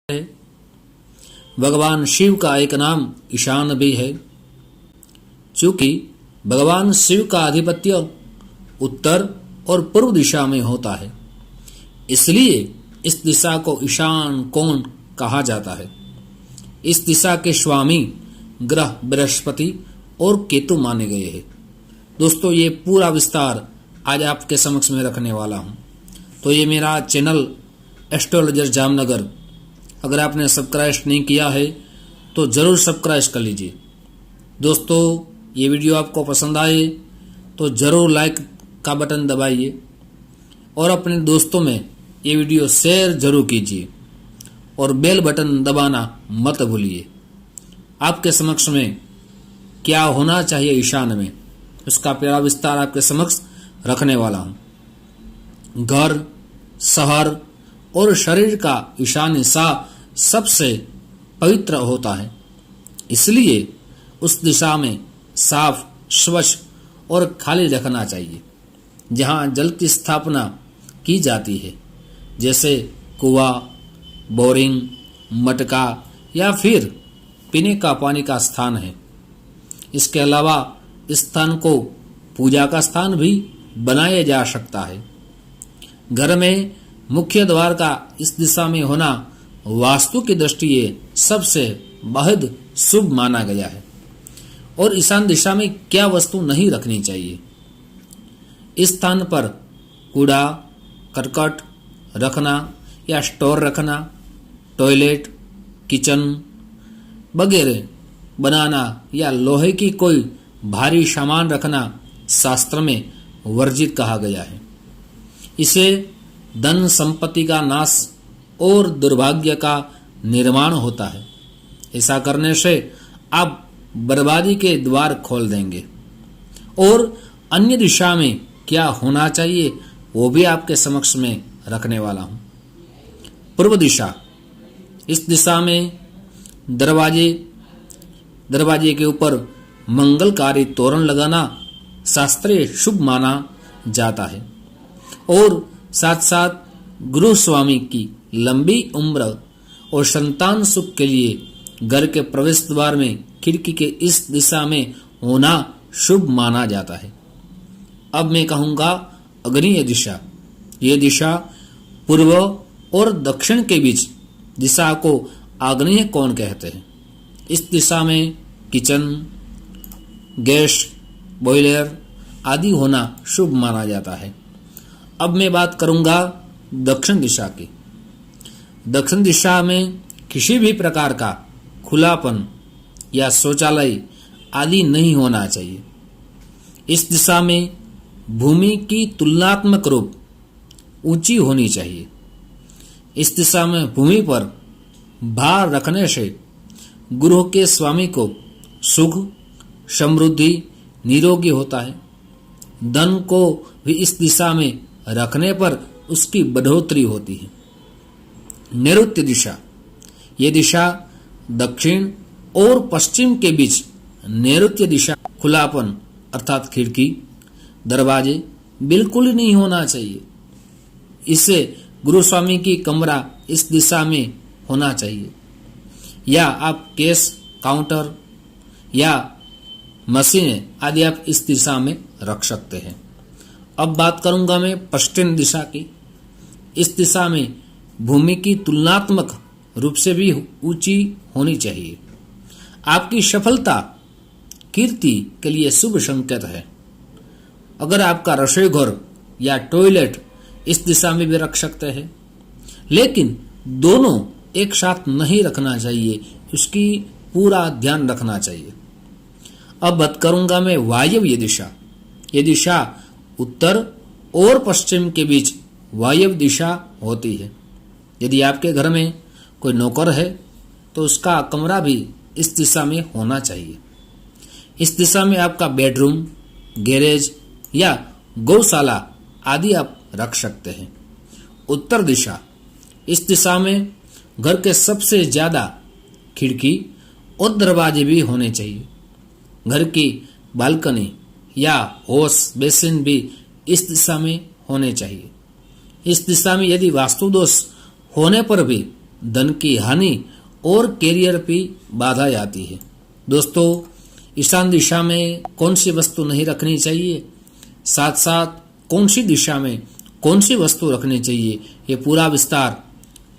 है। भगवान शिव का एक नाम ईशान भी है। चूंकि भगवान शिव का आधिपत्य उत्तर और पूर्व दिशा में होता है, इसलिए इस दिशा को ईशान कोण कहा जाता है। इस दिशा के स्वामी ग्रह बृहस्पति और केतु माने गए हैं। दोस्तों, ये पूरा विस्तार आज आपके समक्ष में रखने वाला हूं। तो ये मेरा चैनल एस्ट्रोलॉजर जामनगर, अगर आपने सब्सक्राइब नहीं किया है तो ज़रूर सब्सक्राइब कर लीजिए। दोस्तों, ये वीडियो आपको पसंद आए तो ज़रूर लाइक का बटन दबाइए और अपने दोस्तों में ये वीडियो शेयर जरूर कीजिए और बेल बटन दबाना मत भूलिए। आपके समक्ष में क्या होना चाहिए ईशान में, उसका पूरा विस्तार आपके समक्ष रखने वाला हूं। घर, शहर और शरीर का ईशान हिस्सा सबसे पवित्र होता है, इसलिए उस दिशा में साफ, स्वच्छ और खाली रखना चाहिए। जहां जल की स्थापना की जाती है, जैसे कुआं, बोरिंग, मटका या फिर पीने का पानी का स्थान है। इसके अलावा इस स्थान को पूजा का स्थान भी बनाया जा सकता है। घर में मुख्य द्वार का इस दिशा में होना वास्तु की दृष्टि सबसे बेहद शुभ माना गया है। और ईशान दिशा में क्या वस्तु नहीं रखनी चाहिए? इस स्थान पर कूड़ा करकट रखना या स्टोर रखना, टॉयलेट, किचन वगैरह बनाना या लोहे की कोई भारी सामान रखना शास्त्र में वर्जित कहा गया है। इसे धन संपत्ति का नाश और दुर्भाग्य का निर्माण होता है। ऐसा करने से आप बर्बादी के द्वार खोल देंगे। और अन्य दिशा में क्या होना चाहिए वो भी आपके समक्ष में रखने वाला हूं। पूर्व दिशा, इस दिशा में दरवाजे के ऊपर मंगलकारी तोरण लगाना शास्त्रीय शुभ माना जाता है। और साथ साथ गृह स्वामी की लंबी उम्र और संतान सुख के लिए घर के प्रवेश द्वार में खिड़की के इस दिशा में होना शुभ माना जाता है। अब मैं कहूंगा अग्नेय दिशा। ये दिशा पूर्व और दक्षिण के बीच दिशा को आग्नेय कोण कहते हैं। इस दिशा में किचन, गैस, बॉयलर आदि होना शुभ माना जाता है। अब मैं बात करूंगा दक्षिण दिशा की। दक्षिण दिशा में किसी भी प्रकार का खुलापन या शौचालय आदि नहीं होना चाहिए। इस दिशा में भूमि की तुलनात्मक रूप ऊंची होनी चाहिए। इस दिशा में भूमि पर भार रखने से गृह के स्वामी को सुख, समृद्धि, निरोगी होता है। धन को भी इस दिशा में रखने पर उसकी बढ़ोतरी होती है। नैऋत्य दिशा, ये दिशा दक्षिण और पश्चिम के बीच नैऋत्य दिशा खुलापन अर्थात खिड़की, दरवाजे बिल्कुल ही नहीं होना चाहिए। इससे गृह स्वामी की कमरा इस दिशा में होना चाहिए। या आप केस काउंटर या मशीनें आदि आप इस दिशा में रख सकते हैं। अब बात करूंगा मैं पश्चिम दिशा की। इस दिशा में भूमि की तुलनात्मक रूप से भी ऊंची होनी चाहिए। आपकी सफलता, कीर्ति के लिए शुभ संकेत है। अगर आपका रसोई घर या टॉयलेट इस दिशा में भी रख सकते हैं, लेकिन दोनों एक साथ नहीं रखना चाहिए, उसकी पूरा ध्यान रखना चाहिए। अब बात करूंगा मैं वायव्य दिशा। ये दिशा उत्तर और पश्चिम के बीच वायव्य दिशा होती है। यदि आपके घर में कोई नौकर है तो उसका कमरा भी इस दिशा में होना चाहिए। इस दिशा में आपका बेडरूम, गैरेज या गौशाला आदि आप रख सकते हैं। उत्तर दिशा, इस दिशा में घर के सबसे ज्यादा खिड़की और दरवाजे भी होने चाहिए। घर की बालकनी या वॉश बेसिन भी इस दिशा में होने चाहिए। इस दिशा में यदि वास्तु दोष होने पर भी धन की हानि और कैरियर पे बाधा आती है। दोस्तों, ईशान दिशा में कौन सी वस्तु नहीं रखनी चाहिए, साथ साथ कौन सी दिशा में कौन सी वस्तु रखनी चाहिए, ये पूरा विस्तार